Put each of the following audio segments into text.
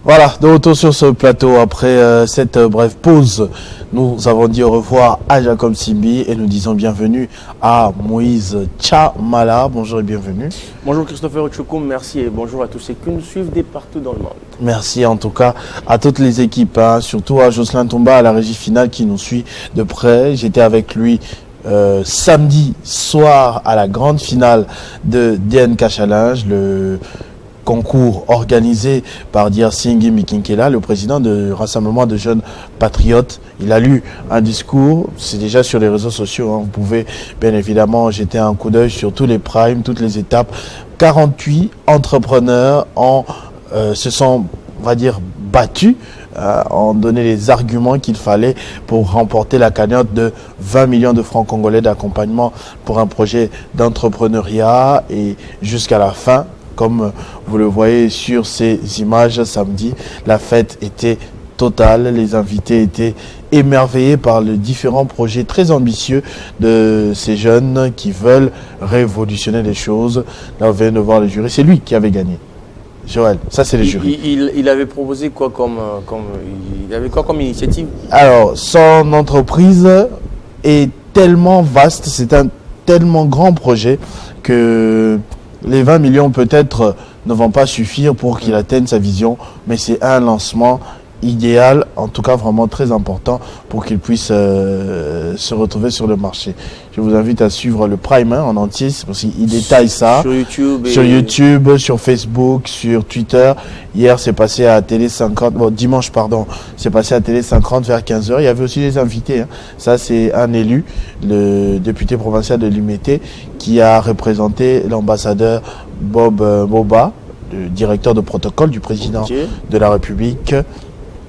Voilà, de retour sur ce plateau après cette brève pause. Nous avons dit au revoir à Jacob Simbi et nous disons bienvenue à Moïse Tchamala. Bonjour et bienvenue. Bonjour Christopher Tchoukoum, merci et bonjour à tous ceux qui nous suivent de partout dans le monde. Merci en tout cas à toutes les équipes, surtout à Jocelyn Tomba à la régie finale qui nous suit de près. J'étais avec lui samedi soir à la grande finale de DNK Challenge, le concours organisé par Diersinghi Mikinkela, le président du Rassemblement de jeunes patriotes. Il a lu un discours, c'est déjà sur les réseaux sociaux, vous pouvez bien évidemment jeter un coup d'œil sur tous les primes, toutes les étapes. 48 entrepreneurs se sont, on va dire, battus, ont donné les arguments qu'il fallait pour remporter la cagnotte de 20 millions de francs congolais d'accompagnement pour un projet d'entrepreneuriat et jusqu'à la fin. Comme vous le voyez sur ces images samedi, la fête était totale. Les invités étaient émerveillés par les différents projets très ambitieux de ces jeunes qui veulent révolutionner les choses. Là, on vient de voir le jury. C'est lui qui avait gagné. Joël, ça c'est le jury. Il avait proposé quoi comme initiative? Alors, son entreprise est tellement vaste, c'est un tellement grand projet que les 20 millions peut-être ne vont pas suffire pour qu'il atteigne sa vision, mais c'est un lancement idéal, en tout cas vraiment très important pour qu'il puisse se retrouver sur le marché. Je vous invite à suivre le Prime en entier, parce qu'il détaille ça sur YouTube, sur Facebook, sur Twitter. Hier, c'est passé à Télé 50, dimanche, c'est passé à Télé 50 vers 15h. Il y avait aussi des invités. Ça, c'est un élu, le député provincial de Limete, qui a représenté l'ambassadeur Bob Boba, le directeur de protocole du président de la République.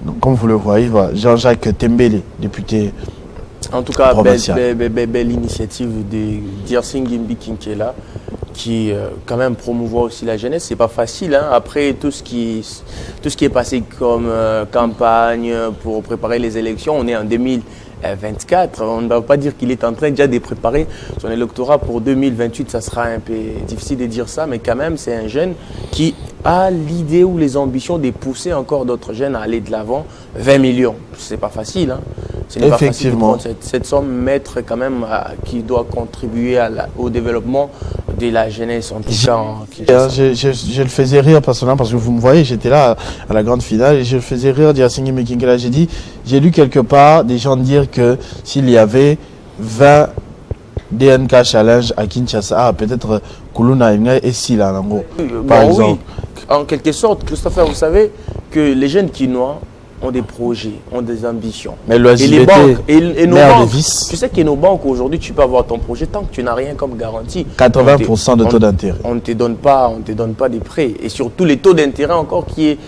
Donc, comme vous le voyez, voilà, Jean-Jacques Tembele, député. En tout cas, belle initiative de Diersinghi Mikinkela qui quand même promouvoit aussi la jeunesse. C'est pas facile, après tout ce qui est passé comme campagne pour préparer les élections. On est en 2024. On ne va pas dire qu'il est en train déjà de préparer son électorat pour 2028. Ça sera un peu difficile de dire ça, mais quand même, c'est un jeune qui a l'idée ou les ambitions de pousser encore d'autres jeunes à aller de l'avant. 20 millions, c'est pas facile. Ce n'est pas facile de prendre cette somme, mettre quand même qui doit contribuer au développement de la jeunesse en tout cas. Je le faisais rire personnellement parce que vous me voyez, j'étais là à la grande finale et je le faisais rire Diersinghi Mikinkela. J'ai lu quelque part des gens dire que s'il y avait 20 DNK Challenge à Kinshasa, peut-être Kuluna et Sila, par exemple. Oui, en quelque sorte, Christopher, vous savez que les jeunes Kinois ont des projets, ont des ambitions. Mais les banques et nos banques, tu sais que nos banques aujourd'hui, tu peux avoir ton projet tant que tu n'as rien comme garantie. 80% de taux d'intérêt. On ne te donne pas des prêts. Et surtout les taux d'intérêt encore qui est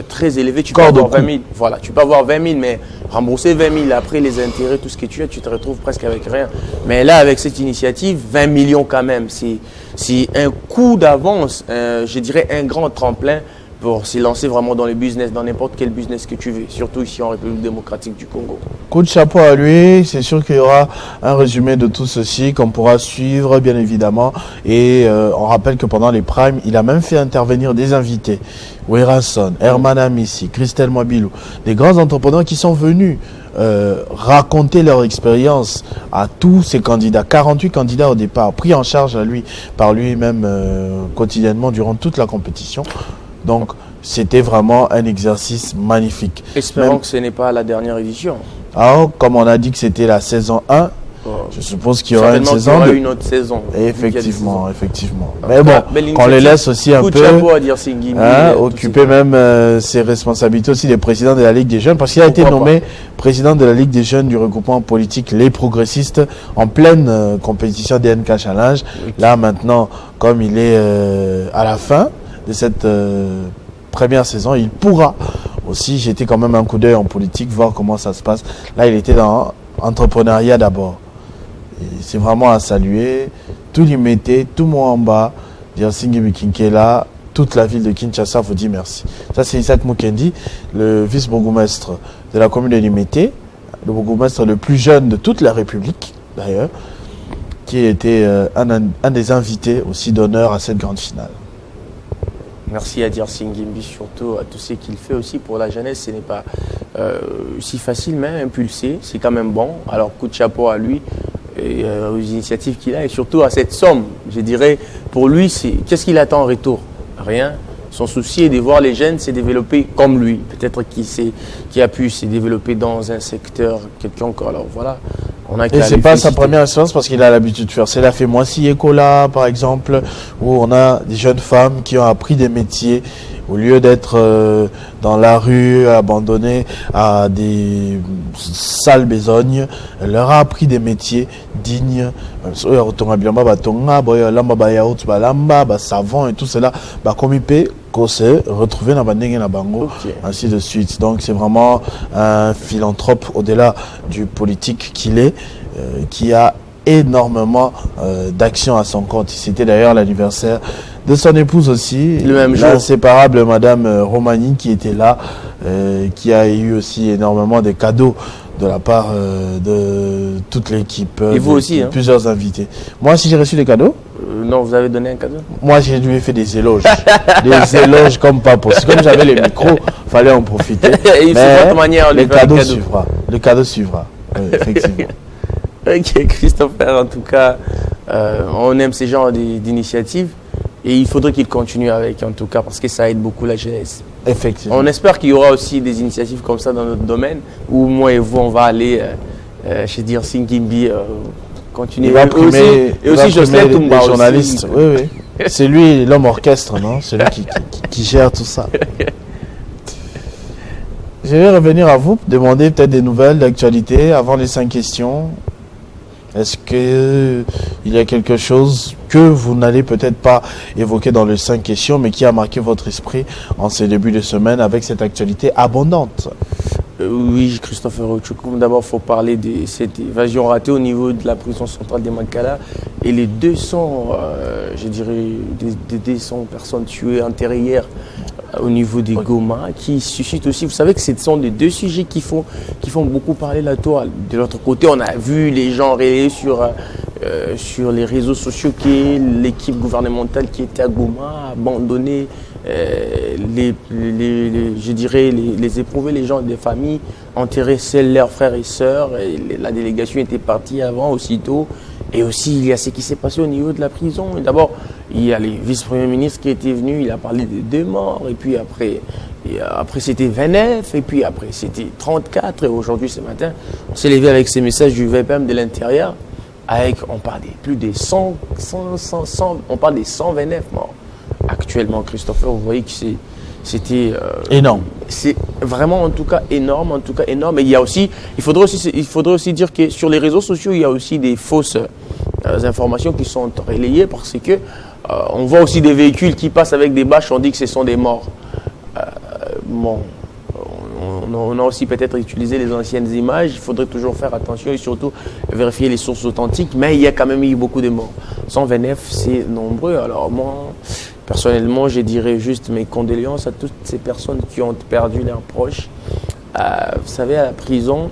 très élevé. Tu peux avoir 20 000. Voilà, tu peux avoir 20 000, mais rembourser 20 000 après les intérêts, tout ce que tu as, tu te retrouves presque avec rien. Mais là, avec cette initiative, 20 millions quand même, c'est un coup d'avance, je dirais un grand tremplin pour se lancer vraiment dans le business, dans n'importe quel business que tu veux, surtout ici en République démocratique du Congo. Coup de chapeau à lui, c'est sûr qu'il y aura un résumé de tout ceci qu'on pourra suivre bien évidemment. Et on rappelle que pendant les primes, il a même fait intervenir des invités. Werason, Herman Amissi, Christelle Mwabilou, des grands entrepreneurs qui sont venus raconter leur expérience à tous ces candidats. 48 candidats au départ, pris en charge par lui-même quotidiennement durant toute la compétition. Donc, c'était vraiment un exercice magnifique. Espérons que ce n'est pas la dernière édition. Alors, comme on a dit que c'était la saison 1, je suppose qu'il y aura une saison 2. Il y aura une autre saison. Effectivement. Mais bon, qu'on les laisse aussi un peu occuper même ses responsabilités aussi des présidents de la Ligue des Jeunes, parce qu'il a été nommé président de la Ligue des Jeunes du regroupement politique Les Progressistes en pleine compétition DNK Challenge. Là, maintenant, comme il est à la fin de cette première saison, il pourra aussi jeter quand même un coup d'œil en politique, voir comment ça se passe. Là, il était dans l'entrepreneuriat d'abord. C'est vraiment à saluer. Tout Limete, tout Mwamba, Diersinghi Mikinkela, toute la ville de Kinshasa vous dit merci. Ça, c'est Isaac Mukendi, le vice-bourgmestre de la commune de Limete, le bourgmestre le plus jeune de toute la République, d'ailleurs, qui était un des invités aussi d'honneur à cette grande finale. Merci à Diarcy Nguimbi, surtout à tout ce qu'il fait aussi pour la jeunesse. Ce n'est pas si facile, mais impulsé, c'est quand même bon. Alors, coup de chapeau à lui et aux initiatives qu'il a et surtout à cette somme. Je dirais, pour lui, qu'est-ce qu'il attend en retour? Rien. Son souci est de voir les jeunes se développer comme lui. Peut-être qui a pu se développer dans un secteur quelconque. Alors voilà. Et c'est pas sa première expérience parce qu'il a l'habitude de faire. C'est la Fémoissi Ecola, par exemple, où on a des jeunes femmes qui ont appris des métiers au lieu d'être dans la rue, abandonnées à des sales besognes. Elle leur a appris des métiers dignes. Savon et tout cela. Comme il peut se retrouver dans la bango, ainsi de suite. Donc c'est vraiment un philanthrope au-delà du politique qu'il est, qui a énormément d'actions à son compte. C'était d'ailleurs l'anniversaire de son épouse aussi, l'inséparable Madame Romani qui était là, qui a eu aussi énormément de cadeaux de la part de toute l'équipe, et vous aussi, plusieurs invités. Moi, si j'ai reçu des cadeaux, non, vous avez donné un cadeau? Moi, j'ai lui ai fait des éloges. Des éloges comme pas possible. Comme j'avais les micros, il fallait en profiter. Et mais votre manière, le cadeau suivra. Le cadeau suivra, effectivement. Ok, Christopher, en tout cas, on aime ces genres d'initiatives et il faudrait qu'il continue avec, en tout cas, parce que ça aide beaucoup la jeunesse. Effectivement. On espère qu'il y aura aussi des initiatives comme ça dans notre domaine, où moi et vous, on va aller chez Diarcy Nguimbi, continuer. Il va primer, et aussi Jocelyn Toumba, les journalistes. Oui, oui. C'est lui l'homme orchestre, non? C'est lui qui gère tout ça. Je vais revenir à vous, demander peut-être des nouvelles d'actualité avant les 5 questions. Est-ce qu'il y a quelque chose que vous n'allez peut-être pas évoquer dans les 5 questions, mais qui a marqué votre esprit en ces débuts de semaine avec cette actualité abondante? Oui, Christopher Ochokoum, d'abord, il faut parler de cette évasion ratée au niveau de la prison centrale des Makala et les 200, je dirais, des 200 personnes tuées, enterrées hier au niveau des Goma, qui suscitent aussi, vous savez que ce sont les 2 sujets qui font beaucoup parler la toile. De l'autre côté, on a vu les gens relayer sur les réseaux sociaux que l'équipe gouvernementale qui était à Goma a abandonné je dirais les éprouvés, les gens des familles, enterrer seuls leurs frères et sœurs. Et la délégation était partie avant, aussitôt. Et aussi, il y a ce qui s'est passé au niveau de la prison. D'abord, il y a le vice-premier ministre qui était venu, il a parlé de 2 morts. Et puis après c'était 29. Et puis après, c'était 34. Et aujourd'hui, ce matin, on s'est levé avec ces messages du VPM de l'intérieur. On parle de plus de 100, on parle des 129 morts. Actuellement, Christopher, vous voyez que c'était énorme. C'est vraiment en tout cas énorme. Et il faudrait aussi dire que sur les réseaux sociaux, il y a aussi des fausses informations qui sont relayées parce que on voit aussi des véhicules qui passent avec des bâches, on dit que ce sont des morts. On a aussi peut-être utilisé les anciennes images, il faudrait toujours faire attention et surtout vérifier les sources authentiques, mais il y a quand même eu beaucoup de morts. 129, c'est nombreux. Alors moi, personnellement, je dirais juste mes condoléances à toutes ces personnes qui ont perdu leurs proches. Vous savez, à la prison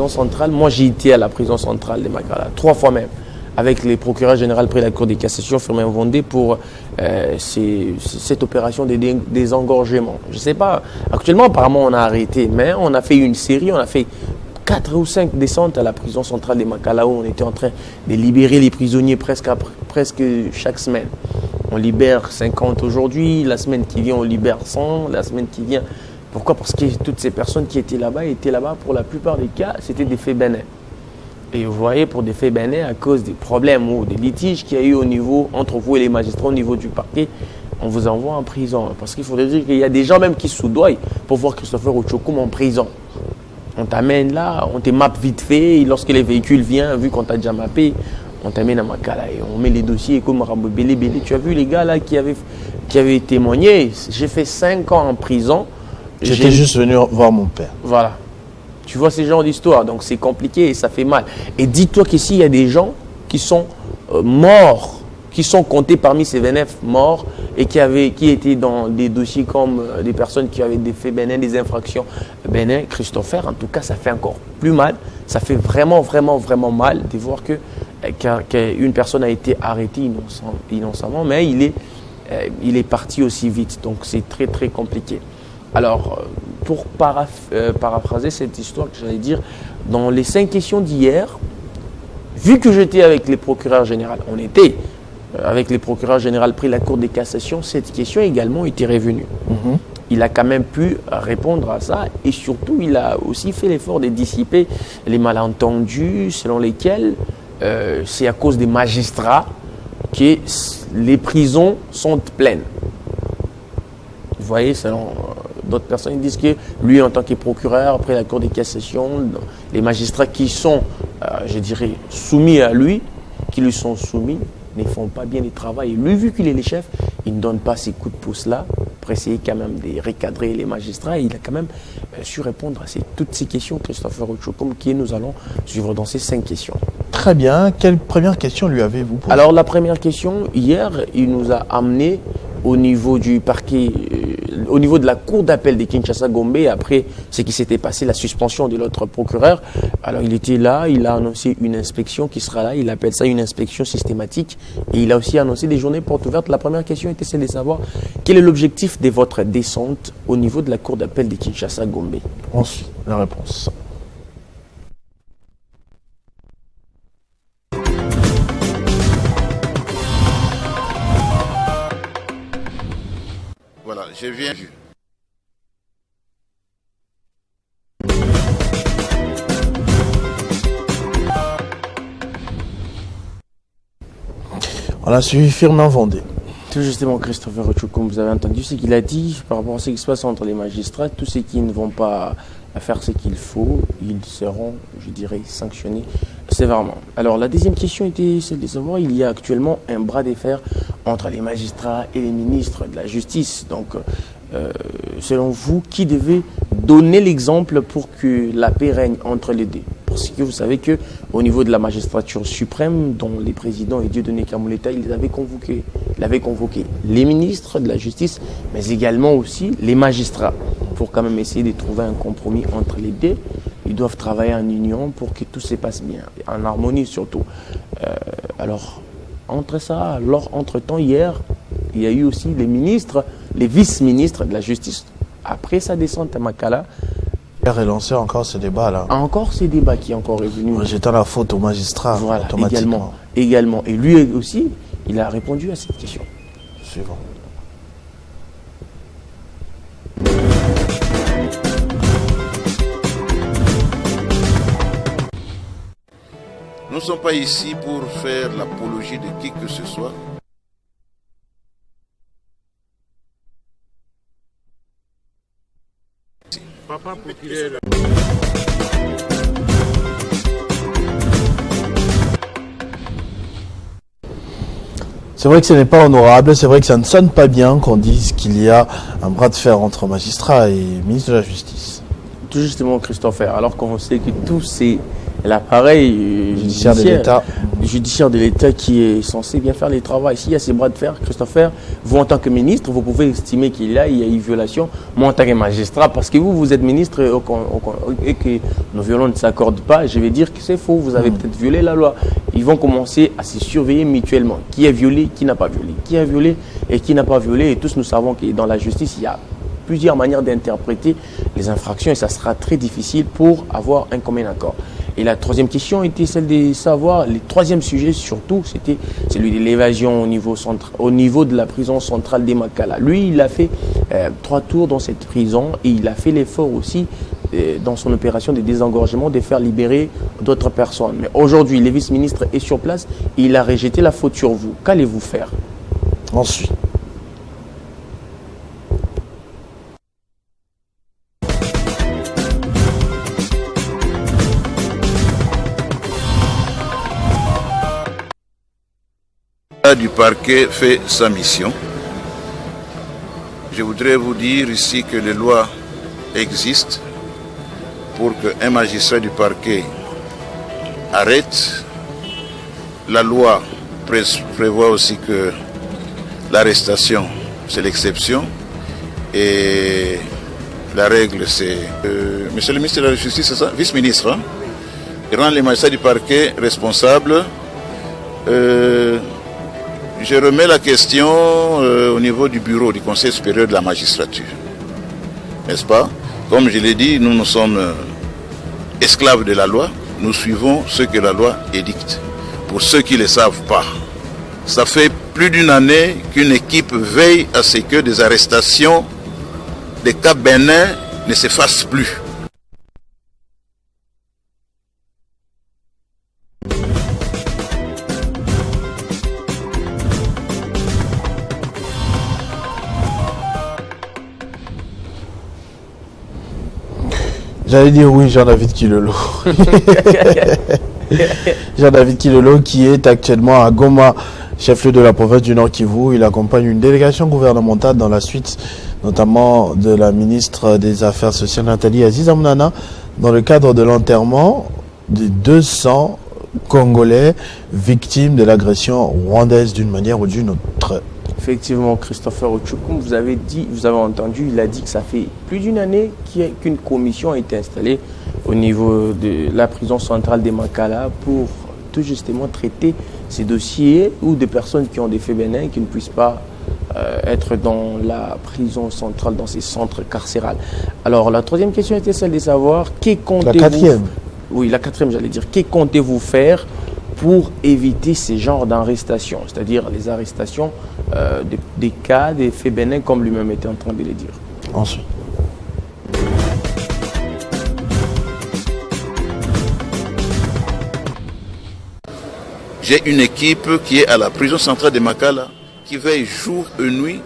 centrale, moi j'ai été à la prison centrale de Makala 3 fois même, avec les procureurs généraux près de la Cour de cassation, Firmin Vendée, pour cette opération de désengorgement. Je ne sais pas, actuellement apparemment on a arrêté, mais on a fait une série, on a fait 4 ou 5 descentes à la prison centrale de Makala où on était en train de libérer les prisonniers presque chaque semaine. On libère 50 aujourd'hui, la semaine qui vient on libère 100, la semaine qui vient. Pourquoi? Parce que toutes ces personnes qui étaient là-bas pour la plupart des cas, c'était des faits bénins. Et vous voyez, pour des faits bénins, à cause des problèmes ou des litiges qu'il y a eu entre vous et les magistrats au niveau du parquet, on vous envoie en prison. Parce qu'il faudrait dire qu'il y a des gens même qui soudoient pour voir Christopher Ochokoum en prison. On t'amène là, on te mappe vite fait, et lorsque les véhicules viennent, vu qu'on t'a déjà mappé, on t'amène à Makala et on met les dossiers comme Rambo Bélé. Tu as vu les gars là qui avaient témoigné. J'ai fait 5 ans en prison. J'étais juste venu voir mon père. Voilà. Tu vois ces genres d'histoires, donc c'est compliqué et ça fait mal. Et dis-toi qu'ici, il y a des gens qui sont morts, qui sont comptés parmi ces 29 morts et qui étaient dans des dossiers comme des personnes qui avaient des faits bénins, des infractions bénins. Christopher, en tout cas, ça fait encore plus mal. Ça fait vraiment, vraiment, vraiment mal de voir qu'une personne a été arrêtée innocemment, mais il est il est parti aussi vite. Donc c'est très très compliqué. Alors, pour paraphraser cette histoire que j'allais dire, dans les 5 questions d'hier, vu que j'étais avec les procureurs généraux, on était avec les procureurs généraux pris la Cour de cassation, cette question également était revenue. Il a quand même pu répondre à ça et surtout, il a aussi fait l'effort de dissiper les malentendus selon lesquels c'est à cause des magistrats que les prisons sont pleines. Vous voyez, selon d'autres personnes disent que lui, en tant que procureur, après la Cour de cassation, les magistrats qui sont, je dirais, soumis à lui, qui lui sont soumis, ne font pas bien le travail. Et lui, vu qu'il est le chef, il ne donne pas ces coups de pouce-là pour essayer quand même de recadrer les magistrats. Et il a quand même su répondre à toutes ces questions, Christopher Ochokom, qui nous allons suivre dans ces 5 questions. Très bien. Quelle première question lui avez-vous posée? Alors, la première question, hier, il nous a amené au niveau du parquet, au niveau de la cour d'appel de Kinshasa-Gombe, après ce qui s'était passé, la suspension de l'autre procureur. Alors il était là, il a annoncé une inspection qui sera là, il appelle ça une inspection systématique et il a aussi annoncé des journées portes ouvertes. La première question était celle de savoir quel est l'objectif de votre descente au niveau de la cour d'appel de Kinshasa-Gombe. Ensuite, la réponse. Voilà, je viens. On a suivi Firmin Vendée. Tout justement, Christopher Ochokom, vous avez entendu ce qu'il a dit par rapport à ce qui se passe entre les magistrats. Tous ceux qui ne vont pas faire ce qu'il faut, ils seront, je dirais, sanctionnés sévèrement. Alors, la deuxième question était celle de savoir, il y a actuellement un bras de fer entre les magistrats et les ministres de la Justice. Donc, selon vous, qui devait donner l'exemple pour que la paix règne entre les deux? Parce que vous savez qu'au niveau de la magistrature suprême, dont les présidents et Dieudonné Kamoleta, il avait convoqué les ministres de la Justice, mais également aussi les magistrats, pour quand même essayer de trouver un compromis entre les deux. Ils doivent travailler en union pour que tout se passe bien, en harmonie surtout. Alors, entre-temps, hier, il y a eu aussi les ministres, les vice-ministres de la Justice. Après sa descente à Makala, Il a relancé encore ce débat-là. encore ces débats qui est encore revenu. Rejetant la faute aux magistrats Voilà, automatiquement. également. Et lui aussi, il a répondu à cette question. Suivant. Nous ne sommes pas ici pour faire l'apologie de qui que ce soit. Papa, pour qu'il ait la... C'est vrai que ce n'est pas honorable, c'est vrai que ça ne sonne pas bien qu'on dise qu'il y a un bras de fer entre magistrats et ministre de la Justice. Tout justement, Christopher, alors qu'on sait que tout c'est l'appareil Judiciaire de l'État qui est censé bien faire les travaux. S'il y a ces bras de fer, Christopher, vous en tant que ministre, vous pouvez estimer qu'il y a eu violation. Moi en tant que magistrat, parce que vous êtes ministre et que nos violons ne s'accordent pas, je vais dire que c'est faux, vous avez peut-être violé la loi. Ils vont commencer à se surveiller mutuellement. Qui a violé, qui n'a pas violé. Qui a violé et qui n'a pas violé. Et tous nous savons que dans la justice, il y a plusieurs manières d'interpréter les infractions et ça sera très difficile pour avoir un commun accord. Et la troisième question était celle de savoir, le troisième sujet surtout, c'était celui de l'évasion au niveau de la prison centrale de Makala. Lui, il a fait 3 tours dans cette prison et il a fait l'effort aussi dans son opération de désengorgement de faire libérer d'autres personnes. Mais aujourd'hui, le vice-ministre est sur place et il a rejeté la faute sur vous. Qu'allez-vous faire? Ensuite. Du parquet fait sa mission. Je voudrais vous dire ici que les lois existent pour qu'un magistrat du parquet arrête. La loi prévoit aussi que l'arrestation, c'est l'exception. Et la règle, c'est... Monsieur le ministre de la Justice, c'est ça? Vice-ministre, hein? Il rend les magistrats du parquet responsables. je remets la question au niveau du bureau du Conseil supérieur de la magistrature. N'est-ce pas? Comme je l'ai dit, nous sommes esclaves de la loi. Nous suivons ce que la loi édicte. Pour ceux qui ne le savent pas, ça fait plus d'une année qu'une équipe veille à ce que des arrestations des cas bénins ne se fassent plus. J'allais dire oui, Jean-David Kilolo. Jean-David Kilolo qui est actuellement à Goma, chef-lieu de la province du Nord Kivu. Il accompagne une délégation gouvernementale dans la suite, notamment de la ministre des Affaires sociales Nathalie Aziza Mounana, dans le cadre de l'enterrement des 200 Congolais victimes de l'agression rwandaise d'une manière ou d'une autre. Effectivement, Christopher Ochokoum, vous avez entendu, il a dit que ça fait plus d'une année qu'une commission a été installée au niveau de la prison centrale de Makala pour tout justement traiter ces dossiers ou des personnes qui ont des faits bénins qui ne puissent pas être dans la prison centrale, dans ces centres carcérales. Alors, la troisième question était celle de savoir La quatrième. Oui, la quatrième, j'allais dire. Que comptez-vous faire pour éviter ces genres d'arrestations, c'est-à-dire les arrestations des cas, des faits bénins, comme lui-même était en train de le dire. Ensuite. J'ai une équipe qui est à la prison centrale de Makala qui veille jour et nuit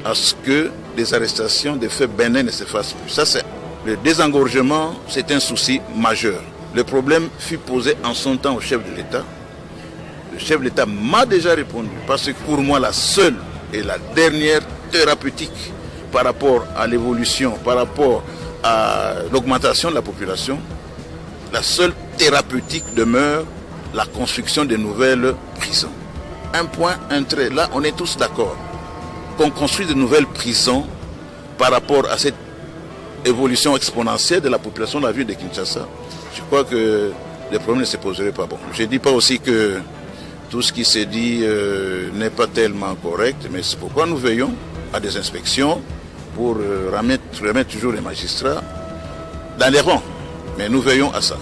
à ce que les arrestations des faits bénins ne se fassent plus. Ça, c'est le désengorgement, c'est un souci majeur. Le problème fut posé en son temps au chef de l'État. Le chef de l'État m'a déjà répondu parce que pour moi, la seule et la dernière thérapeutique par rapport à l'évolution, par rapport à l'augmentation de la population, la seule thérapeutique demeure la construction de nouvelles prisons. Un point, un trait. Là, on est tous d'accord qu'on construit de nouvelles prisons par rapport à cette évolution exponentielle de la population de la ville de Kinshasa. Je crois que les problèmes ne se poseraient pas. Bon, je ne dis pas aussi que tout ce qui se dit n'est pas tellement correct, mais c'est pourquoi nous veillons à des inspections pour remettre toujours les magistrats dans les rangs. Mais nous veillons à ça.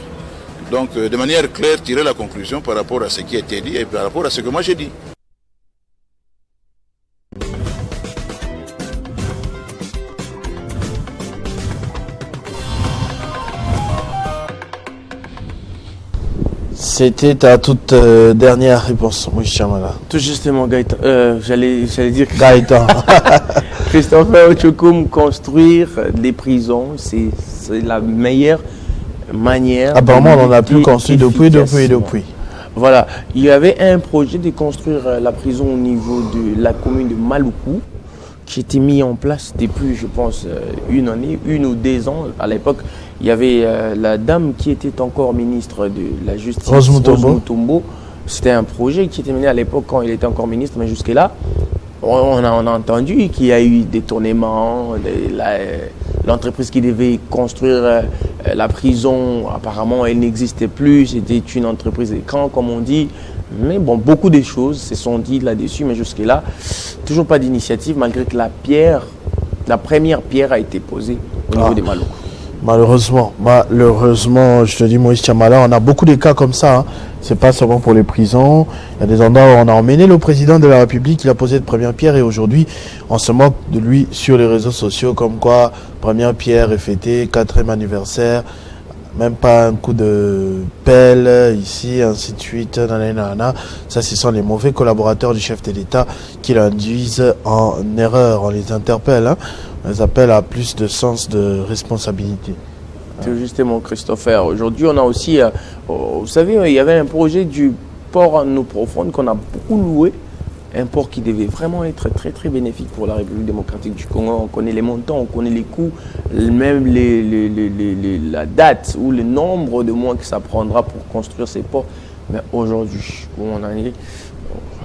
Donc, de manière claire, tirer la conclusion par rapport à ce qui a été dit et par rapport à ce que moi j'ai dit. C'était ta toute dernière réponse, Moïse Chamala. Tout justement, Gaëtan. J'allais dire Gaëtan. Christopher Ochokoum, construire des prisons, c'est la meilleure manière. Apparemment, on en a plus construit depuis. Voilà. Il y avait un projet de construire la prison au niveau de la commune de Maluku, qui était mis en place depuis, je pense, une année, 1 ou 2 ans. À l'époque, il y avait la dame qui était encore ministre de la Justice, Rose Mutombo. C'était un projet qui était mené à l'époque quand il était encore ministre, mais jusque-là, on a entendu qu'il y a eu des tournements, l'entreprise qui devait construire la prison, apparemment, elle n'existait plus, c'était une entreprise d'écran, comme on dit. Mais bon, beaucoup de choses se sont dites là-dessus, mais jusque-là, toujours pas d'initiative, malgré que la première pierre a été posée au niveau des Maluku. Malheureusement, je te dis, Moïse Chamala, on a beaucoup de cas comme ça. Hein. C'est pas seulement pour les prisons. Il y a des endroits où on a emmené le président de la République, il a posé de première pierre et aujourd'hui, on se moque de lui sur les réseaux sociaux, comme quoi première pierre est fêtée, 4e anniversaire, même pas un coup de pelle ici, ainsi de suite. Ça, ce sont les mauvais collaborateurs du chef de l'État qui l'induisent en erreur. On les interpelle, hein. On les appelle à plus de sens de responsabilité. C'est justement, Christopher. Aujourd'hui, on a aussi, vous savez, il y avait un projet du port en eau profonde qu'on a beaucoup loué. Un port qui devait vraiment être très très bénéfique pour la République démocratique du Congo. On connaît les montants, on connaît les coûts, même la date ou le nombre de mois que ça prendra pour construire ces ports. Mais aujourd'hui, où on en est,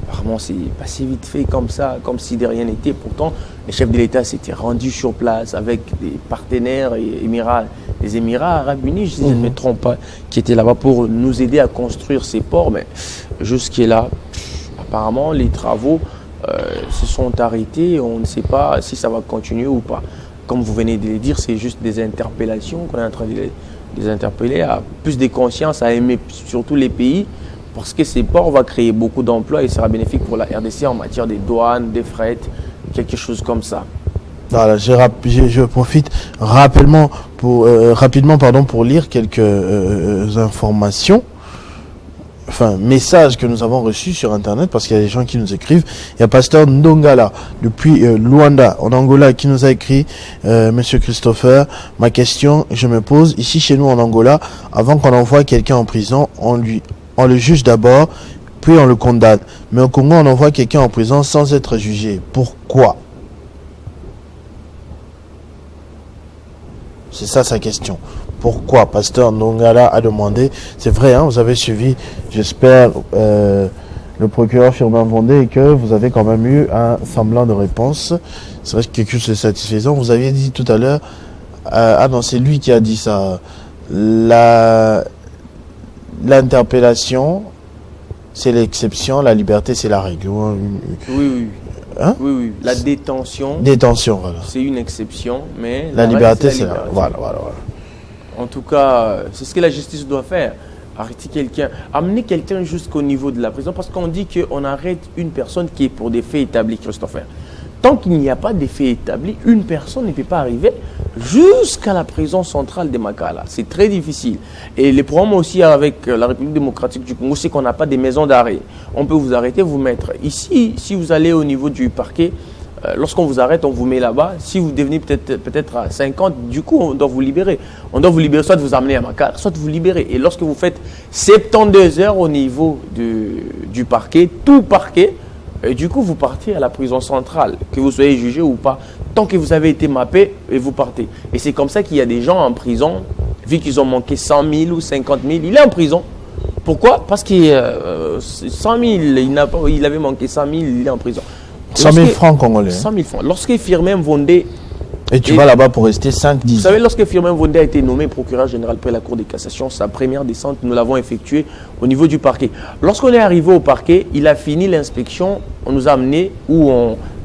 apparemment c'est passé vite fait comme ça, comme si de rien n'était. Pourtant, le chef de l'État s'était rendu sur place avec des partenaires et les Émirats arabes unis, si je ne me trompe pas, qui étaient là-bas pour nous aider à construire ces ports. Mais jusqu'à là, apparemment, les travaux se sont arrêtés. On ne sait pas si ça va continuer ou pas. Comme vous venez de le dire, c'est juste des interpellations qu'on est en train de les interpeller à plus de conscience, à aimer surtout les pays, parce que ces ports vont créer beaucoup d'emplois et sera bénéfique pour la RDC en matière des douanes, des frais, quelque chose comme ça. Voilà, je profite rapidement pour lire quelques informations. Enfin, messages que nous avons reçus sur Internet, parce qu'il y a des gens qui nous écrivent. Il y a Pasteur Ndongala, depuis Luanda, en Angola, qui nous a écrit, Monsieur Christopher, ma question, je me pose, ici chez nous en Angola, avant qu'on envoie quelqu'un en prison, on le juge d'abord, puis on le condamne. Mais au Congo, on envoie quelqu'un en prison sans être jugé. Pourquoi? C'est ça sa question. Pourquoi Pasteur Ndongala a demandé? C'est vrai, hein, vous avez suivi, j'espère, le procureur Firmin Vondé, et que vous avez quand même eu un semblant de réponse. C'est vrai que quelque chose de satisfaisant. Vous aviez dit tout à l'heure, ah non, c'est lui qui a dit ça. L'interpellation, c'est l'exception, la liberté, c'est la règle. Oui. Hein? Oui. La détention. Voilà. C'est une exception, mais la liberté, c'est la règle. Voilà. En tout cas, c'est ce que la justice doit faire. Arrêter quelqu'un, amener quelqu'un jusqu'au niveau de la prison, parce qu'on dit qu'on arrête une personne qui est pour des faits établis, Christopher. Tant qu'il n'y a pas de faits établis, une personne ne peut pas arriver jusqu'à la prison centrale de Makala. C'est très difficile. Et les problèmes aussi avec la République démocratique du Congo, c'est qu'on n'a pas de maisons d'arrêt. On peut vous arrêter, vous mettre ici. Si vous allez au niveau du parquet, lorsqu'on vous arrête, on vous met là-bas. Si vous devenez peut-être à 50, du coup, on doit vous libérer. On doit vous libérer, soit vous amener à Makala, soit vous libérer. Et lorsque vous faites 72 heures au niveau du parquet, tout parquet, et du coup, vous partez à la prison centrale, que vous soyez jugé ou pas. Tant que vous avez été mappé, et vous partez. Et c'est comme ça qu'il y a des gens en prison, vu qu'ils ont manqué 100 000 ou 50 000, il est en prison. Pourquoi? Parce que 100 000, il avait manqué 100 000, il est en prison. 100 000 francs congolais. 100 000 francs. Lorsque Firmin Vondé... Et tu vas là-bas pour rester 5-10. Vous savez, lorsque Firmin Vondé a été nommé procureur général près la Cour de cassation, sa première descente, nous l'avons effectuée au niveau du parquet. Lorsqu'on est arrivé au parquet, il a fini l'inspection, on nous a amenés où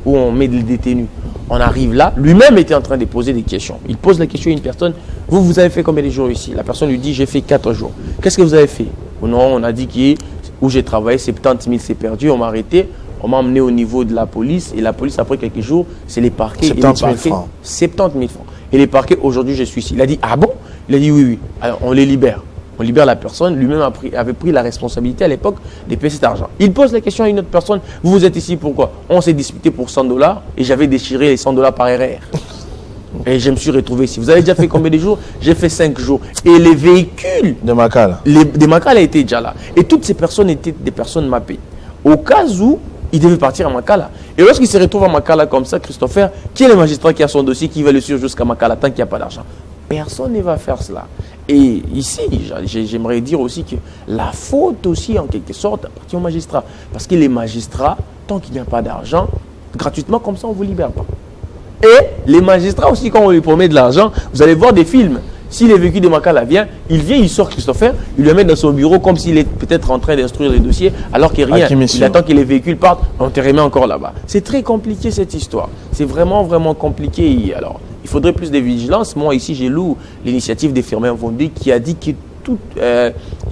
on met les détenus. On arrive là, lui-même était en train de poser des questions. Il pose la question à une personne, vous avez fait combien de jours ici? La personne lui dit, j'ai fait 4 jours. Qu'est-ce que vous avez fait? Non, on a dit où j'ai travaillé, 70 000 c'est perdu, on m'a arrêté. On m'a emmené au niveau de la police, et la police, après quelques jours, c'est les parquets. 70 000 francs. 70 000 francs. Et les parquets, aujourd'hui, je suis ici. Il a dit, ah bon? Il a dit, oui. Alors, on les libère. On libère la personne. Lui-même avait pris la responsabilité à l'époque de payer cet argent. Il pose la question à une autre personne, vous êtes ici pourquoi? On s'est disputé pour 100 $, et j'avais déchiré les 100 $ par erreur. Et je me suis retrouvé ici. Vous avez déjà fait combien de jours? J'ai fait 5 jours. Et les véhicules de Makala, étaient déjà là. Et toutes ces personnes étaient des personnes mappées. Au cas où il devait partir à Makala. Et lorsqu'il se retrouve à Makala comme ça, Christopher, qui est le magistrat qui a son dossier, qui va le suivre jusqu'à Makala tant qu'il n'y a pas d'argent? Personne ne va faire cela. Et ici, j'aimerais dire aussi que la faute aussi, en quelque sorte, appartient aux magistrats. Parce que les magistrats, tant qu'il n'y a pas d'argent, gratuitement comme ça, on ne vous libère pas. Et les magistrats aussi, quand on lui promet de l'argent, vous allez voir des films. Si le véhicule de Makala vient, il sort Christopher, il le met dans son bureau comme s'il est peut-être en train d'instruire les dossiers, alors qu'il n'y a rien. Il attend que les véhicules partent, on te remet encore là-bas. C'est très compliqué cette histoire. C'est vraiment, vraiment compliqué. Alors, il faudrait plus de vigilance. Moi, ici, j'ai lu l'initiative des Firmin Vondé qui a dit que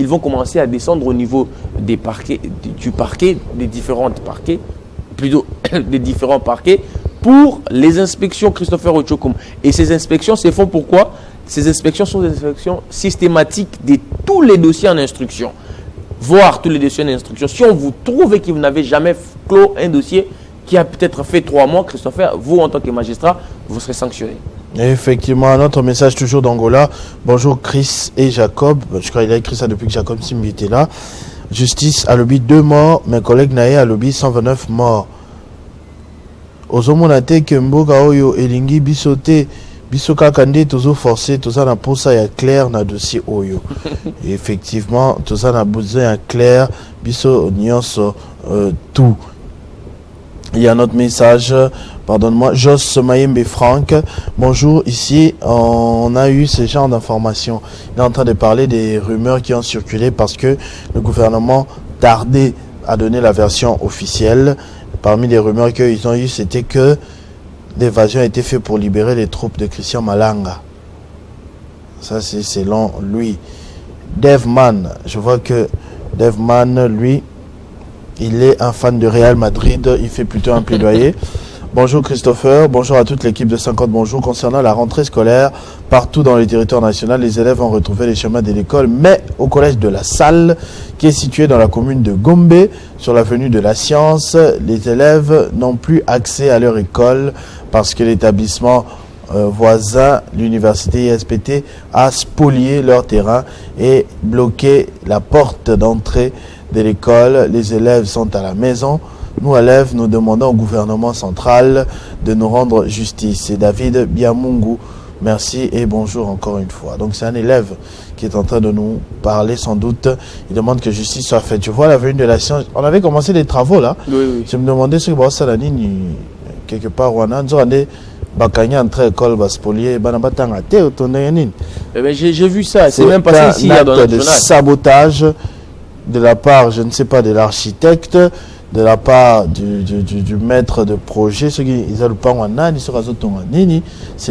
ils vont commencer à descendre au niveau des parquets, des différents parquets, pour les inspections Christopher Ochokum. Et ces inspections se font pourquoi? Ces inspections sont des inspections systématiques de tous les dossiers en instruction. Voir tous les dossiers en instruction. Si on vous trouve que vous n'avez jamais clos un dossier qui a peut-être fait 3 mois, Christopher, vous en tant que magistrat, vous serez sanctionné. Et effectivement, un autre message toujours d'Angola. Bonjour Chris et Jacob. Je crois qu'il a écrit ça depuis que Jacob Simbi était là. Justice à lobby 2 morts. Mes collègues Naé à lobby 129 morts. Ozomonate Kemboga Oyo Elingi Bisote. Biso kakande tozo forcé toza na posa ya clair na dossier oyo. Et effectivement toza na besoin ya clair biso nyonso tout. Il y a un autre message, pardonne-moi, Jos Mayembe Franck. Bonjour, ici on a eu ce genre d'informations. Il est en train de parler des rumeurs qui ont circulé parce que le gouvernement tardait a donné la version officielle. Parmi les rumeurs qu'ils ont eues, c'était que l'évasion a été faite pour libérer les troupes de Christian Malanga. Ça, c'est selon lui. Devman, je vois que Devman, lui, il est un fan de Real Madrid. Il fait plutôt un plaidoyer. Bonjour Christopher, bonjour à toute l'équipe de 50 bonjour. Concernant la rentrée scolaire, partout dans le territoire national, les élèves ont retrouvé les chemins de l'école, mais au collège de la Salle, qui est situé dans la commune de Gombe, sur l'avenue de la Science, les élèves n'ont plus accès à leur école parce que l'établissement voisin, l'université ISPT, a spolié leur terrain et bloqué la porte d'entrée de l'école. Les élèves sont à la maison. Nous, élèves, nous demandons au gouvernement central de nous rendre justice. C'est David Biamungu. Merci et bonjour encore une fois. Donc, c'est un élève qui est en train de nous parler sans doute. Il demande que justice soit faite. Je vois l'avenue de la Science. On avait commencé des travaux là. Oui. Je me demandais ce que ça quelque part. J'ai vu ça. C'est même passé ici. C'est un acte de sabotage de la part, je ne sais pas, de l'architecte, de la part du maître de projet. C'est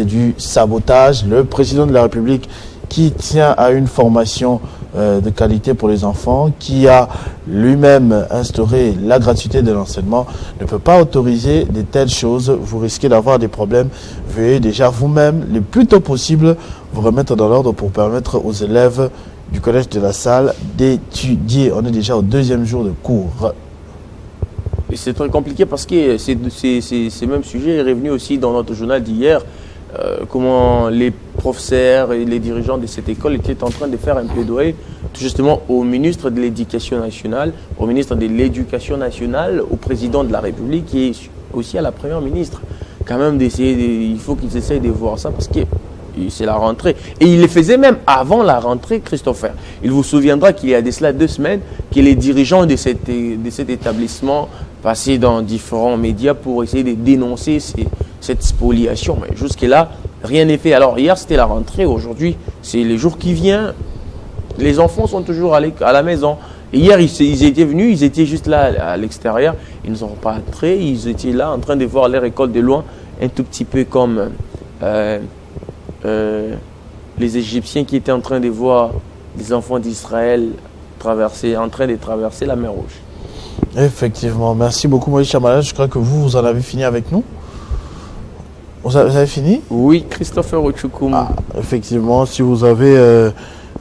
du sabotage. Le président de la République qui tient à une formation de qualité pour les enfants, qui a lui-même instauré la gratuité de l'enseignement, ne peut pas autoriser de telles choses. Vous risquez d'avoir des problèmes. Veuillez déjà vous-même, le plus tôt possible, vous remettre dans l'ordre pour permettre aux élèves du collège de la Salle d'étudier. On est déjà au 2e jour de cours. Et c'est très compliqué parce que ce même sujet est revenu aussi dans notre journal d'hier. Comment les professeurs et les dirigeants de cette école étaient en train de faire un plaidoyer tout justement au ministre de l'Éducation nationale, au ministre de l'Éducation nationale, au président de la République et aussi à la première ministre. Quand même, il faut qu'ils essayent de voir ça parce que c'est la rentrée. Et il le faisait même avant la rentrée, Christopher. Il vous souviendra qu'il y a de cela 2 semaines que les dirigeants de cet établissement passaient dans différents médias pour essayer de dénoncer cette spoliation. Mais jusque-là, rien n'est fait. Alors hier, c'était la rentrée. Aujourd'hui, c'est les jours qui viennent. Les enfants sont toujours à la maison. Et hier, ils étaient venus, ils étaient juste là à l'extérieur. Ils ne sont pas entrés. Ils étaient là en train de voir leur école de loin, un tout petit peu comme les Égyptiens qui étaient en train de voir les enfants d'Israël en train de traverser la mer Rouge. Effectivement. Merci beaucoup, Moïse Chamala. Je crois que vous en avez fini avec nous. Vous avez fini? Oui, Christopher Ochukum. Effectivement, si vous avez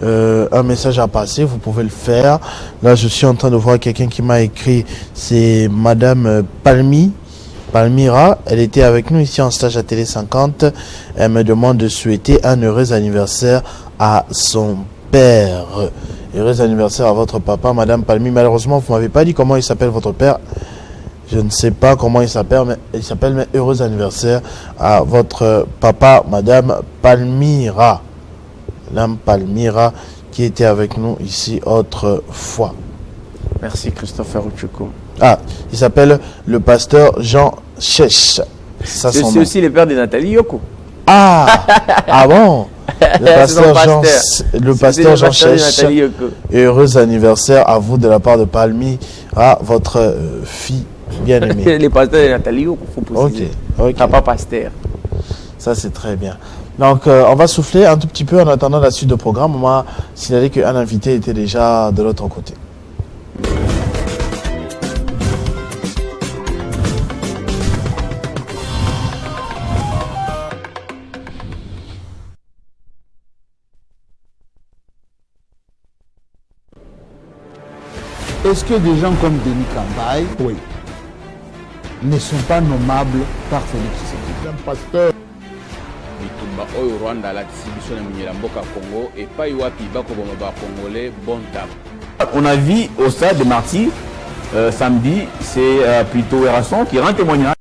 un message à passer, vous pouvez le faire. Là, je suis en train de voir quelqu'un qui m'a écrit. C'est Madame Palmira. Elle était avec nous ici en stage à Télé 50. Elle me demande de souhaiter un heureux anniversaire à son père. Heureux anniversaire à votre papa, Madame Palmi. Malheureusement, vous ne m'avez pas dit comment il s'appelle votre père. Je ne sais pas comment il s'appelle, mais heureux anniversaire à votre papa, Madame Palmira. Madame Palmira qui était avec nous ici autrefois. Merci Christopher Ochukum. Il s'appelle le pasteur Jean Chèche. C'est aussi le père de Nathalie Yoko. Bon. Le pasteur Jean Chèche. Et heureux anniversaire à vous de la part de Palmi, à votre fille bien-aimée. Le pasteur de Nathalie Yoko, il faut préciser. Ok. Papa pasteur. Ça, c'est très bien. Donc, on va souffler un tout petit peu en attendant la suite de programme. On m'a signalé qu'un invité était déjà de l'autre côté. Est-ce que des gens comme Denis Kambaye ne sont pas nommables par Félix Tshisekedi? Un pasteur. Bitumba oyo Rwanda la distribution ya mnyela mboka Congo et pas wapi bako bomo ba congolais bon temps. On a vu au stade de Martyrs samedi, c'est plutôt Erasson qui rend témoignage.